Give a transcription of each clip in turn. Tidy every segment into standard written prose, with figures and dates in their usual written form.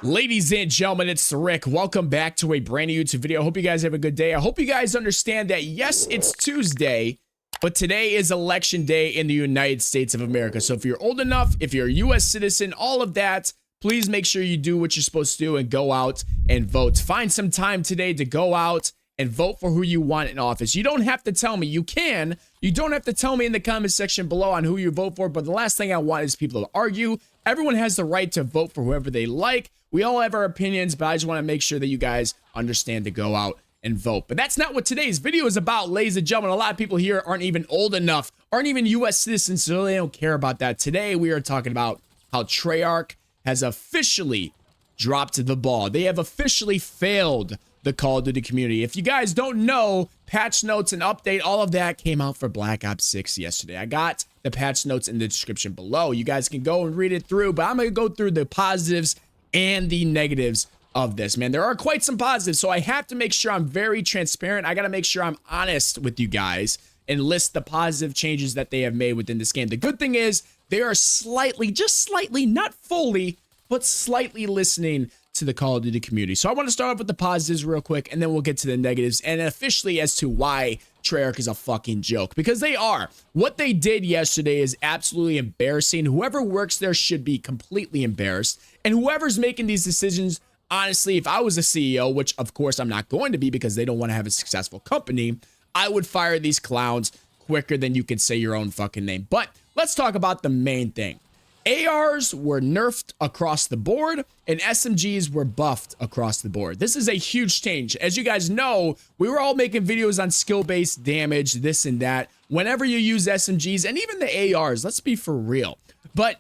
Ladies and gentlemen, it's Rick. Welcome back to a brand new YouTube video. I hope you guys have a good day. I hope you guys understand that, yes, it's Tuesday, but today is election day in the United States of America. So if you're old enough, if you're a U.S. citizen, all of that, please make sure you do what you're supposed to do and go out and vote. Find some time today to go out and vote for who you want in office. You don't have to tell me. You can. You don't have to tell me in the comment section below on who you vote for, but the last thing I want is people to argue. Everyone has the right to vote for whoever they like. We all have our opinions, but I just want to make sure that you guys understand to go out and vote. But that's not what today's video is about, ladies and gentlemen. A lot of people here aren't even old enough, aren't even U.S. citizens, so they don't care about that. Today, we are talking about how Treyarch has officially dropped the ball. They have officially failed the Call of Duty community. If you guys don't know, patch notes and update, all of that came out for Black Ops 6 yesterday. I got the patch notes in the description below. You guys can go and read it through, but I'm going to go through the positives and the negatives of this, man. There are quite some positives, so I have to make sure I'm very transparent. I got to make sure I'm honest with you guys and list the positive changes that they have made within this game. The good thing is they are slightly, just slightly, not fully, but slightly listening to the Call of Duty community. So I want to start off with the positives real quick, and then we'll get to the negatives and officially as to why Treyarch is a fucking joke, because they are. What they did yesterday is absolutely embarrassing. Whoever works there should be completely embarrassed, and whoever's making these decisions, honestly, if I was a CEO, which of course I'm not going to be because they don't want to have a successful company, I would fire these clowns quicker than you can say your own fucking name. But let's talk about the main thing. ARs were nerfed across the board and SMGs were buffed across the board. This is a huge change. As you guys know, we were all making videos on skill-based damage, this and that. Whenever you use SMGs and even the ARs, let's be for real. But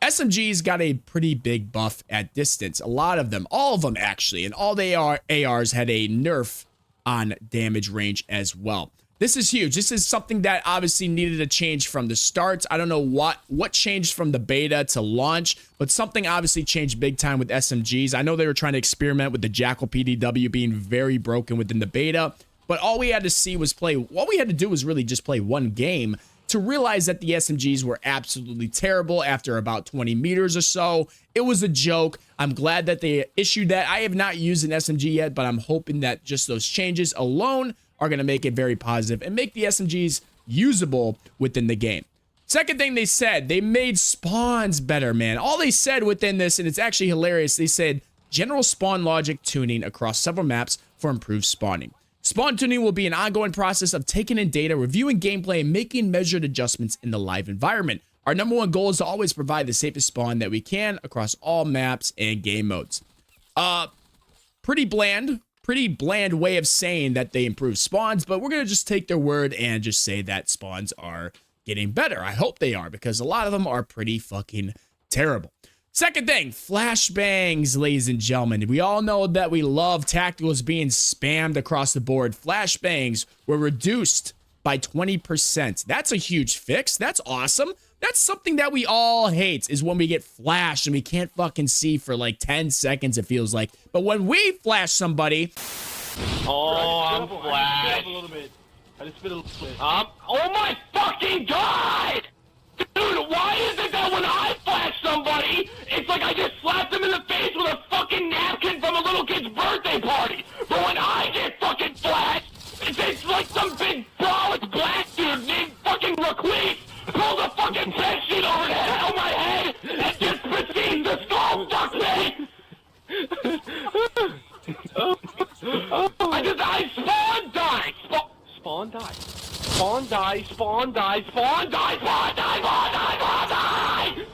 SMGs got a pretty big buff at distance. A lot of them, all of them actually, and all the ARs had a nerf on damage range as well. This is huge. This is something that obviously needed a change from the start. I don't know what changed from the beta to launch, but something obviously changed big time with SMGs. I know they were trying to experiment with the Jackal PDW being very broken within the beta, but all we had to see was all we had to do was really just play one game to realize that the SMGs were absolutely terrible after about 20 meters or so. It was a joke. I'm glad that they issued that. I have not used an SMG yet, but I'm hoping that just those changes alone are going to make it very positive and make the SMGs usable within the game. Second thing they said, they made spawns better, man. All they said within this, and it's actually hilarious, they said general spawn logic tuning across several maps for improved spawning. Spawn tuning will be an ongoing process of taking in data, reviewing gameplay, and making measured adjustments in the live environment. Our number one goal is to always provide the safest spawn that we can across all maps and game modes. Pretty bland way of saying that they improve spawns, but we're going to just take their word and just say that spawns are getting better. I hope they are, because a lot of them are pretty fucking terrible. Second thing, flashbangs, ladies and gentlemen. We all know that we love tacticals being spammed across the board. Flashbangs were reduced by 20%. That's a huge fix. That's awesome. That's something that we all hate, is when we get flashed and we can't fucking see for like 10 seconds, it feels like. But when we flash somebody... Oh, I'm flashed. I just spit a little bit. Oh my fucking god! Dude, why is it that when I flash somebody, it's like I just slapped them in the face with a fucking napkin from a little kid's birthday party? But when I get fucking flashed, it's like some big brolic black dude named fucking Raquise pulls a fucking bed sheet over the head of my head and just proceeds to skull fuck me! I spawn die! Spawn die. Spawn die, spawn die, spawn die, spawn die, spawn die, spawn die!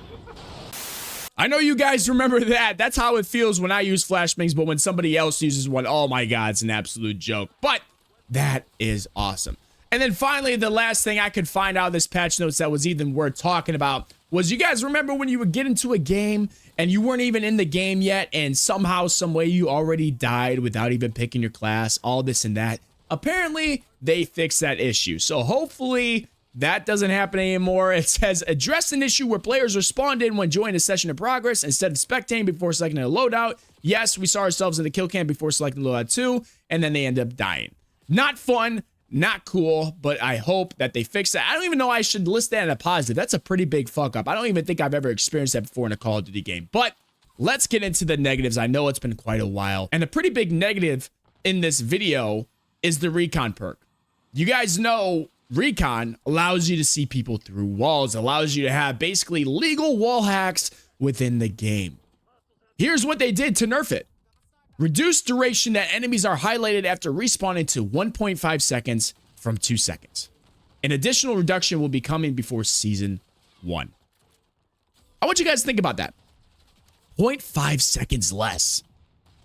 I know you guys remember that. That's how it feels when I use flashbangs, but when somebody else uses one, oh my god, it's an absolute joke. But that is awesome. And then finally, the last thing I could find out of this patch notes that was even worth talking about was, you guys remember when you would get into a game and you weren't even in the game yet, and somehow, some way you already died without even picking your class, all this and that? Apparently, they fixed that issue. So hopefully that doesn't happen anymore. It says, address an issue where players are spawned in when joining a session in progress instead of spectating before selecting a loadout. Yes, we saw ourselves in the kill cam before selecting loadout 2, and then they end up dying. Not fun, not cool, but I hope that they fix that. I don't even know I should list that in a positive. That's a pretty big fuck up. I don't even think I've ever experienced that before in a Call of Duty game. But let's get into the negatives. I know it's been quite a while. And a pretty big negative in this video is the Recon perk. You guys know Recon allows you to see people through walls, allows you to have basically legal wall hacks within the game. Here's what they did to nerf it. Reduce duration that enemies are highlighted after respawning to 1.5 seconds from 2 seconds. An additional reduction will be coming before Season 1. I want you guys to think about that. 0.5 seconds less.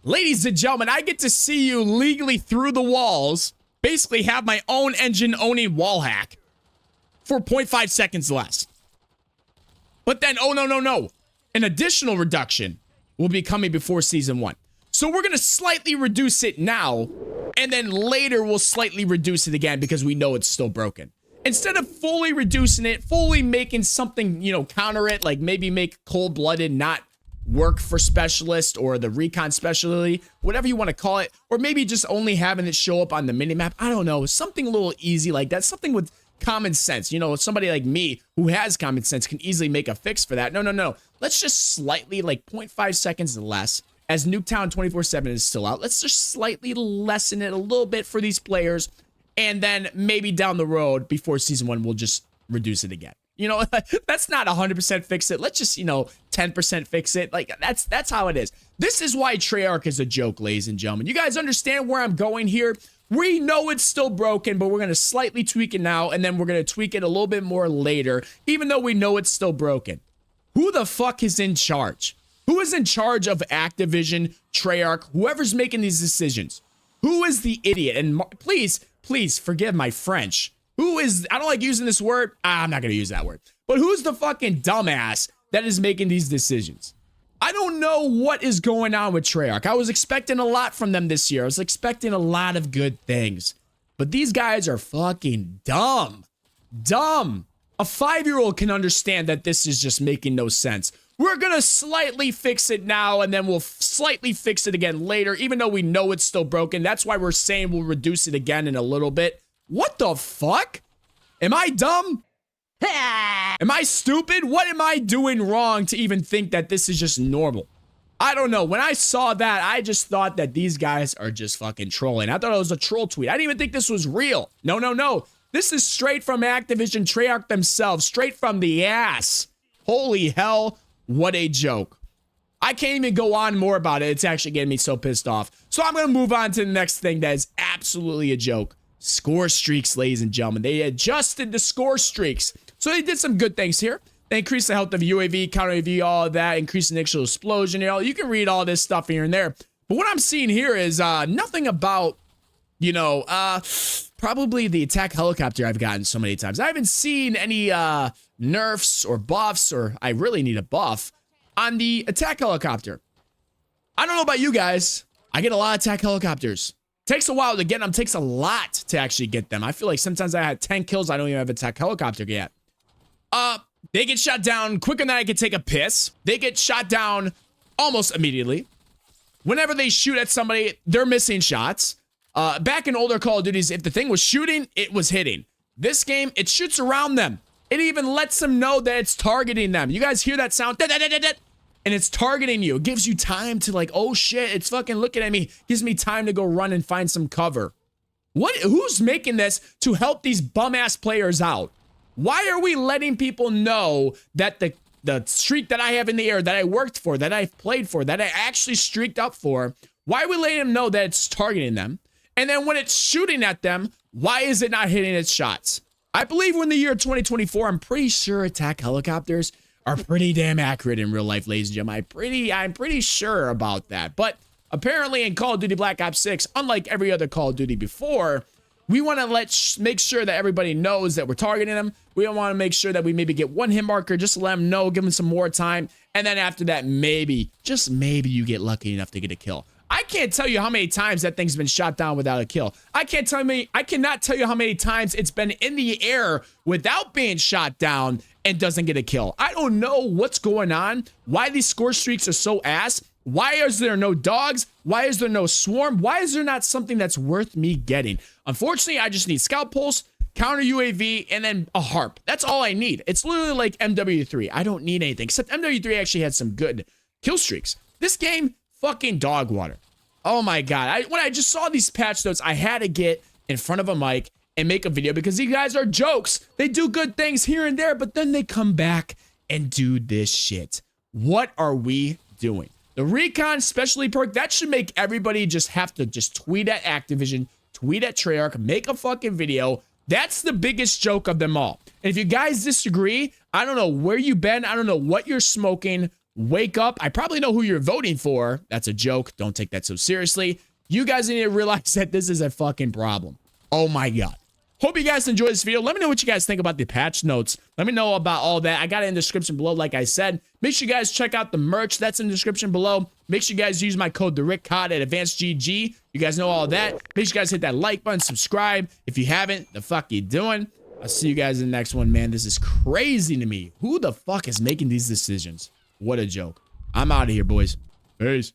Ladies and gentlemen, I get to see you legally through the walls, basically have my own engine owning wall hack for 0.5 seconds less. But then, oh no. An additional reduction will be coming before Season 1. So we're going to slightly reduce it now, and then later we'll slightly reduce it again because we know it's still broken. Instead of fully reducing it, fully making something, counter it, like maybe make cold-blooded not work for specialist or the recon specialty, whatever you want to call it, or maybe just only having it show up on the minimap. I don't know, something a little easy like that, something with common sense. Somebody like me who has common sense can easily make a fix for that. No. Let's just slightly, like 0.5 seconds less, as Nuketown 24/7 is still out. Let's just slightly lessen it a little bit for these players, and then maybe down the road before Season 1, we'll just reduce it again. That's not 100% fix it. Let's just, 10% fix it. Like, that's how it is. This is why Treyarch is a joke, ladies and gentlemen. You guys understand where I'm going here? We know it's still broken, but we're going to slightly tweak it now, and then we're going to tweak it a little bit more later, even though we know it's still broken. Who the fuck is in charge? Who is in charge of Activision, Treyarch, whoever's making these decisions? Who is the idiot? And please forgive my French. Who is, I don't like using this word. I'm not going to use that word. But who's the fucking dumbass that is making these decisions? I don't know what is going on with Treyarch. I was expecting a lot from them this year. I was expecting a lot of good things. But these guys are fucking dumb. Dumb. A 5-year-old can understand that this is just making no sense. We're going to slightly fix it now, and then we'll slightly fix it again later, even though we know it's still broken. That's why we're saying we'll reduce it again in a little bit. What the fuck? Am I dumb? Am I stupid? What am I doing wrong to even think that this is just normal? I don't know. When I saw that, I just thought that these guys are just fucking trolling. I thought it was a troll tweet. I didn't even think this was real. No. This is straight from Activision, Treyarch themselves, straight from the ass. Holy hell, what a joke. I can't even go on more about it. It's actually getting me so pissed off. So I'm going to move on to the next thing that is absolutely a joke. Score streaks, ladies and gentlemen. They adjusted the score streaks. So they did some good things here. They increased the health of UAV, counter UAV, all of that, increased the initial explosion. You can read all this stuff here and there. But what I'm seeing here is nothing about, probably the attack helicopter I've gotten so many times. I haven't seen any nerfs or buffs, or I really need a buff, on the attack helicopter. I don't know about you guys. I get a lot of attack helicopters. Takes a while to get them. Takes a lot to actually get them. I feel like sometimes I had 10 kills. I don't even have an attack helicopter yet. They get shot down quicker than I can take a piss. They get shot down almost immediately. Whenever they shoot at somebody, they're missing shots. Back in older Call of Duties, if the thing was shooting, it was hitting. This game, it shoots around them. It even lets them know that it's targeting them. You guys hear that sound? And it's targeting you. It gives you time to like, oh shit, it's fucking looking at me. Gives me time to go run and find some cover. Who's making this to help these bum-ass players out? Why are we letting people know that the streak that I have in the air, that I worked for, that I played for, that I actually streaked up for, why are we letting them know that it's targeting them? And then when it's shooting at them, why is it not hitting its shots? I believe we're in the year 2024. I'm pretty sure attack helicopters are pretty damn accurate in real life, ladies and gentlemen. I'm pretty sure about that. But apparently in Call of Duty Black Ops 6, unlike every other Call of Duty before, we want to make sure that everybody knows that we're targeting them. We want to make sure that we maybe get one hit marker just to let them know, give them some more time. And then after that, maybe, just maybe you get lucky enough to get a kill. I can't tell you how many times that thing's been shot down without a kill. I cannot tell you how many times it's been in the air without being shot down and doesn't get a kill. I don't know what's going on, why these score streaks are so ass. Why is there no dogs? Why is there no swarm? Why is there not something that's worth me getting? Unfortunately, I just need scout pulse, counter UAV, and then a harp. That's all I need. It's literally like MW3. I don't need anything, except MW3 actually had some good kill streaks. This game, fucking dog water. Oh my God. When I just saw these patch notes, I had to get in front of a mic and make a video because these guys are jokes. They do good things here and there, but then they come back and do this shit. What are we doing? The Recon specialty perk, that should make everybody just have to just tweet at Activision, tweet at Treyarch, make a fucking video. That's the biggest joke of them all. And if you guys disagree, I don't know where you've been. I don't know what you're smoking. Wake up. I probably know who you're voting for. That's a joke. Don't take that so seriously. You guys need to realize that this is a fucking problem. Oh my God. Hope you guys enjoyed this video. Let me know what you guys think about the patch notes. Let me know about all that. I got it in the description below, like I said. Make sure you guys check out the merch. That's in the description below. Make sure you guys use my code, TheRickCod at AdvancedGG. You guys know all that. Make sure you guys hit that like button, subscribe. If you haven't, the fuck you doing? I'll see you guys in the next one, man. This is crazy to me. Who the fuck is making these decisions? What a joke. I'm out of here, boys. Peace.